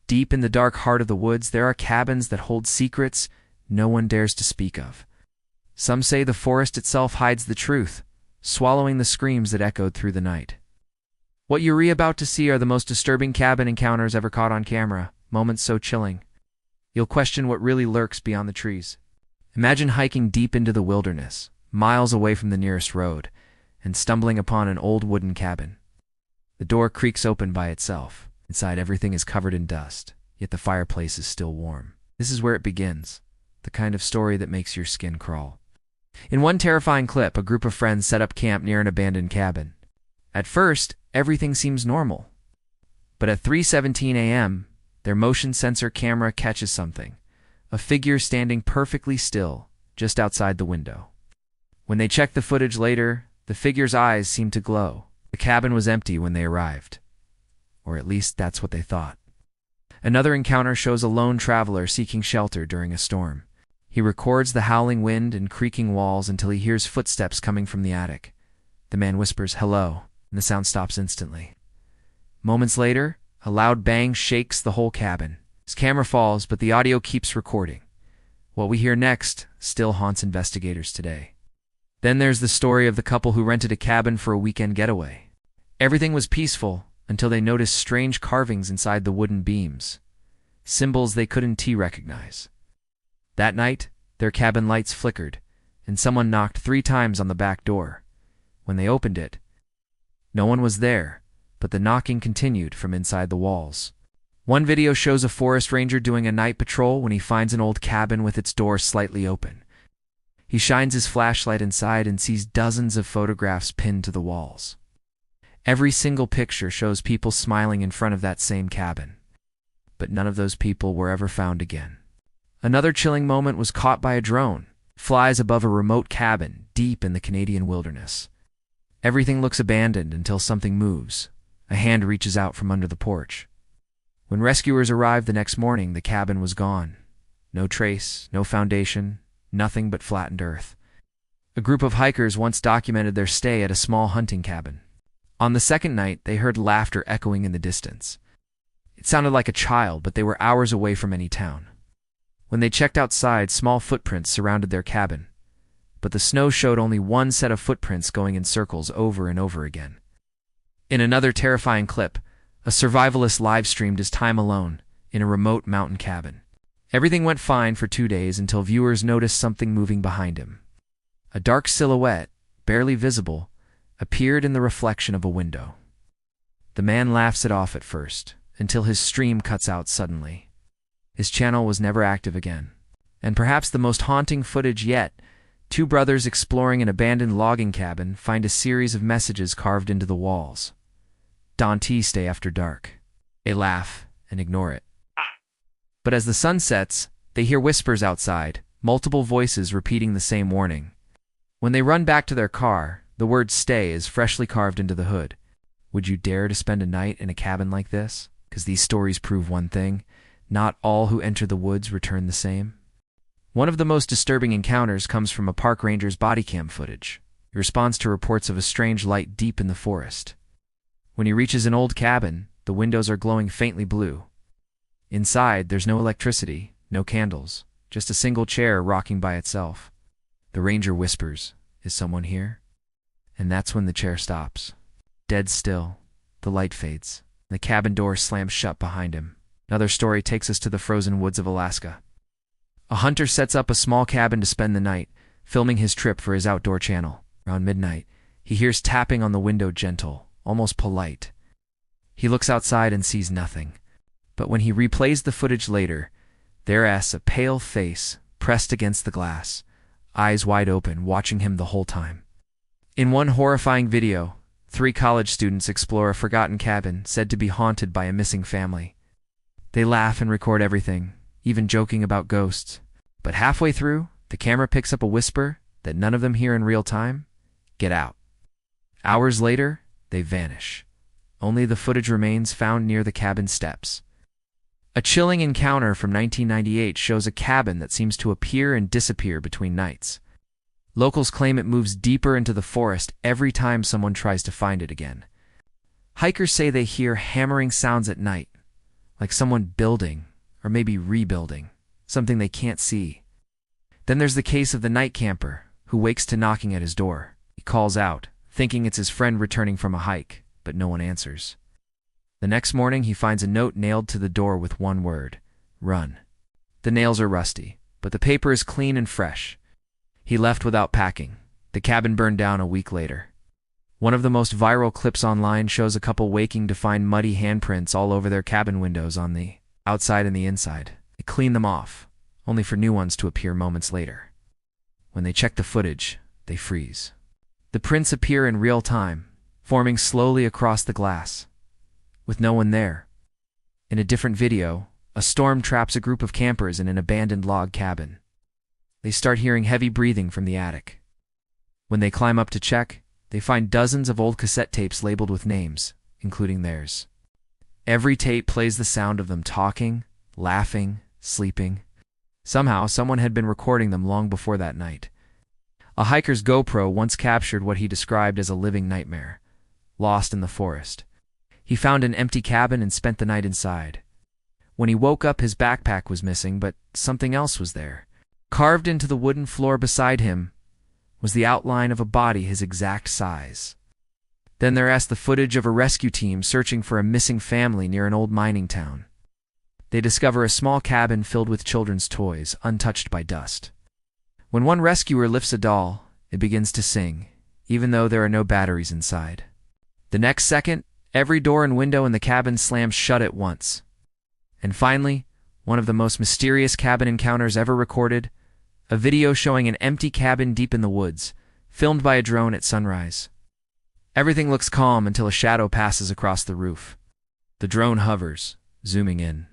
Deep in the dark heart of the woods, there are cabins that hold secrets no one dares to speak of. Some say the forest itself hides the truth, swallowing the screams that echoed through the night. What you're about to see are the most disturbing cabin encounters ever caught on camera, moments so chilling you'll question what really lurks beyond the trees. Imagine hiking deep into the wilderness, miles away from the nearest road, and stumbling upon an old wooden cabin. The door creaks open by itself. Inside, everything is covered in dust, yet the fireplace is still warm. This is where it begins, the kind of story that makes your skin crawl. In one terrifying clip, a group of friends set up camp near an abandoned cabin. At first, everything seems normal. But at 3:17 a.m., their motion sensor camera catches something, a figure standing perfectly still just outside the window. When they check the footage later, the figure's eyes seem to glow. The cabin was empty when they arrived. Or at least that's what they thought. Another encounter shows a lone traveler seeking shelter during a storm. He records the howling wind and creaking walls until he hears footsteps coming from the attic. The man whispers, "Hello," and the sound stops instantly. Moments later, a loud bang shakes the whole cabin. His camera falls, but the audio keeps recording. What we hear next still haunts investigators today. Then there's the story of the couple who rented a cabin for a weekend getaway. Everything was peaceful until they noticed strange carvings inside the wooden beams, symbols they couldn't recognize. That night, their cabin lights flickered, and someone knocked 3 times on the back door. When they opened it, no one was there, but the knocking continued from inside the walls. One video shows a forest ranger doing a night patrol when he finds an old cabin with its door slightly open. He shines his flashlight inside and sees dozens of photographs pinned to the walls. Every single picture shows people smiling in front of that same cabin. But none of those people were ever found again. Another chilling moment was caught by a drone. It flies above a remote cabin deep in the Canadian wilderness. Everything looks abandoned until something moves. A hand reaches out from under the porch. When rescuers arrived the next morning, the cabin was gone. No trace, no foundation, nothing but flattened earth. A group of hikers once documented their stay at a small hunting cabin. On the second night, they heard laughter echoing in the distance. It sounded like a child, but they were hours away from any town. When they checked outside, small footprints surrounded their cabin. But the snow showed only one set of footprints going in circles over and over again. In another terrifying clip, a survivalist live-streamed his time alone in a remote mountain cabin. Everything went fine for 2 days until viewers noticed something moving behind him. A dark silhouette, barely visible, appeared in the reflection of a window. The man laughs it off at first, until his stream cuts out suddenly. His channel was never active again. And perhaps the most haunting footage yet, 2 brothers exploring an abandoned logging cabin find a series of messages carved into the walls. "Don't stay after dark." They laugh and ignore it. But as the sun sets, they hear whispers outside, multiple voices repeating the same warning. When they run back to their car, the word "stay" is freshly carved into the hood. Would you dare to spend a night in a cabin like this? Because these stories prove one thing: not all who enter the woods return the same. One of the most disturbing encounters comes from a park ranger's body cam footage. He responds to reports of a strange light deep in the forest. When he reaches an old cabin, the windows are glowing faintly blue. Inside, there's no electricity, no candles, just a single chair rocking by itself. The ranger whispers, "Is someone here?" And that's when the chair stops. Dead still, the light fades, and the cabin door slams shut behind him. Another story takes us to the frozen woods of Alaska. A hunter sets up a small cabin to spend the night, filming his trip for his outdoor channel. Around midnight, he hears tapping on the window, gentle, almost polite. He looks outside and sees nothing. But when he replays the footage later, there's a pale face pressed against the glass, eyes wide open, watching him the whole time. In one horrifying video, 3 college students explore a forgotten cabin said to be haunted by a missing family. They laugh and record everything, even joking about ghosts. But halfway through, the camera picks up a whisper that none of them hear in real time: "Get out." Hours later, they vanish. Only the footage remains, found near the cabin steps. A chilling encounter from 1998 shows a cabin that seems to appear and disappear between nights. Locals claim it moves deeper into the forest every time someone tries to find it again. Hikers say they hear hammering sounds at night, like someone building, or maybe rebuilding, something they can't see. Then there's the case of the night camper, who wakes to knocking at his door. He calls out, thinking it's his friend returning from a hike, but no one answers. The next morning, he finds a note nailed to the door with one word: run. The nails are rusty, but the paper is clean and fresh. He left without packing. The cabin burned down a week later. One of the most viral clips online shows a couple waking to find muddy handprints all over their cabin windows on the outside and the inside. They clean them off, only for new ones to appear moments later. When they check the footage, they freeze. The prints appear in real time, forming slowly across the glass, with no one there. In a different video, a storm traps a group of campers in an abandoned log cabin. They start hearing heavy breathing from the attic. When they climb up to check, they find dozens of old cassette tapes labeled with names, including theirs. Every tape plays the sound of them talking, laughing, sleeping. Somehow, someone had been recording them long before that night. A hiker's GoPro once captured what he described as a living nightmare, lost in the forest. He found an empty cabin and spent the night inside. When he woke up, his backpack was missing, but something else was there. Carved into the wooden floor beside him was the outline of a body his exact size. Then there's the footage of a rescue team searching for a missing family near an old mining town. They discover a small cabin filled with children's toys, untouched by dust. When one rescuer lifts a doll, it begins to sing, even though there are no batteries inside. The next second, every door and window in the cabin slams shut at once. And finally, one of the most mysterious cabin encounters ever recorded, a video showing an empty cabin deep in the woods, filmed by a drone at sunrise. Everything looks calm until a shadow passes across the roof. The drone hovers, zooming in.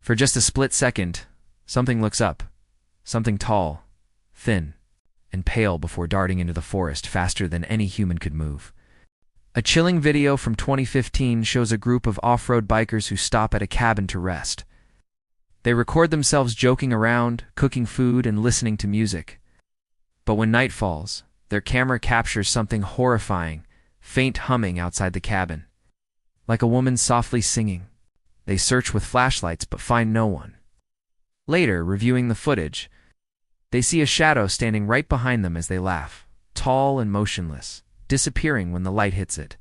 For just a split second, something looks up, something tall, thin, and pale before darting into the forest faster than any human could move. A chilling video from 2015 shows a group of off-road bikers who stop at a cabin to rest. They record themselves joking around, cooking food, and listening to music. But when night falls, their camera captures something horrifying, faint humming outside the cabin. Like a woman softly singing. They search with flashlights but find no one. Later, reviewing the footage, they see a shadow standing right behind them as they laugh, tall and motionless, disappearing when the light hits it.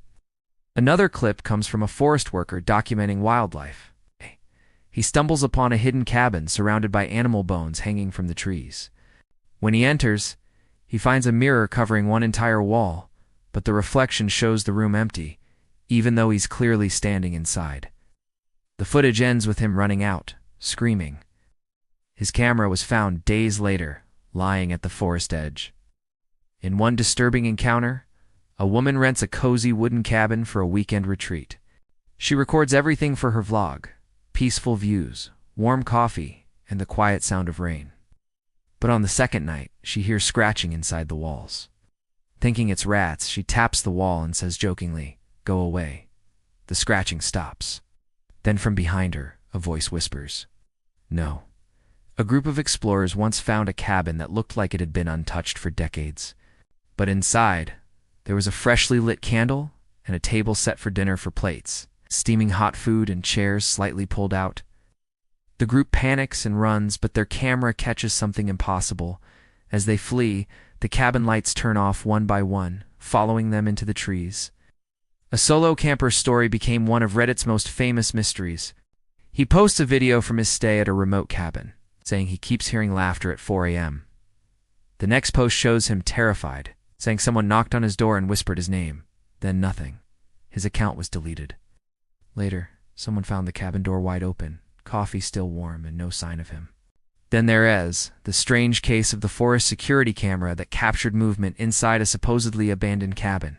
Another clip comes from a forest worker documenting wildlife. He stumbles upon a hidden cabin surrounded by animal bones hanging from the trees. When he enters, he finds a mirror covering one entire wall, but the reflection shows the room empty, even though he's clearly standing inside. The footage ends with him running out, screaming. His camera was found days later, lying at the forest edge. In one disturbing encounter, a woman rents a cozy wooden cabin for a weekend retreat. She records everything for her vlog: peaceful views, warm coffee, and the quiet sound of rain. But on the second night, she hears scratching inside the walls. Thinking it's rats, she taps the wall and says jokingly, "Go away." The scratching stops. Then from behind her, a voice whispers, "No." A group of explorers once found a cabin that looked like it had been untouched for decades. But inside, there was a freshly lit candle and a table set for dinner for plates, steaming hot food and chairs slightly pulled out. The group panics and runs, but their camera catches something impossible. As they flee, the cabin lights turn off one by one, following them into the trees. A solo camper's story became one of Reddit's most famous mysteries. He posts a video from his stay at a remote cabin, saying he keeps hearing laughter at 4 a.m. The next post shows him terrified, saying someone knocked on his door and whispered his name. Then nothing. His account was deleted. Later, someone found the cabin door wide open, coffee still warm, and no sign of him. Then there's the strange case of the forest security camera that captured movement inside a supposedly abandoned cabin.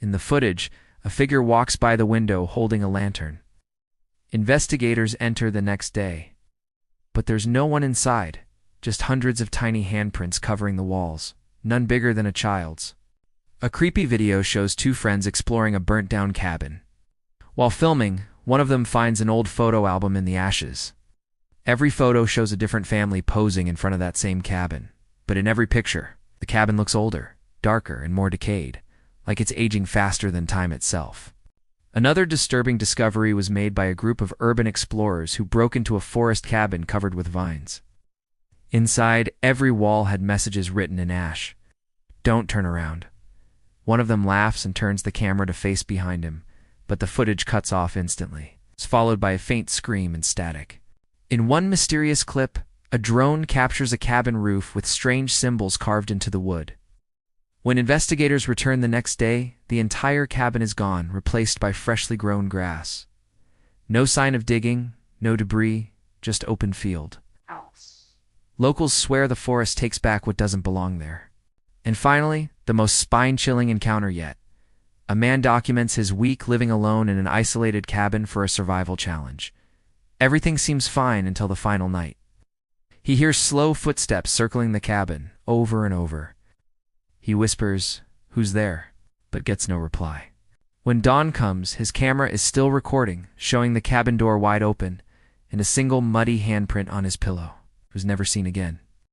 In the footage, a figure walks by the window holding a lantern. Investigators enter the next day. But there's no one inside, just hundreds of tiny handprints covering the walls, none bigger than a child's. A creepy video shows two friends exploring a burnt-down cabin. While filming, one of them finds an old photo album in the ashes. Every photo shows a different family posing in front of that same cabin, but in every picture, the cabin looks older, darker, and more decayed, like it's aging faster than time itself. Another disturbing discovery was made by a group of urban explorers who broke into a forest cabin covered with vines. Inside, every wall had messages written in ash. "Don't turn around." One of them laughs and turns the camera to face behind him, but the footage cuts off instantly. It's followed by a faint scream and static. In one mysterious clip, a drone captures a cabin roof with strange symbols carved into the wood. When investigators return the next day, the entire cabin is gone, replaced by freshly grown grass. No sign of digging, no debris, just open field. Locals swear the forest takes back what doesn't belong there. And finally, the most spine-chilling encounter yet. A man documents his week living alone in an isolated cabin for a survival challenge. Everything seems fine until the final night. He hears slow footsteps circling the cabin, over and over. He whispers, "Who's there?" but gets no reply. When dawn comes, his camera is still recording, showing the cabin door wide open and a single muddy handprint on his pillow. It was never seen again.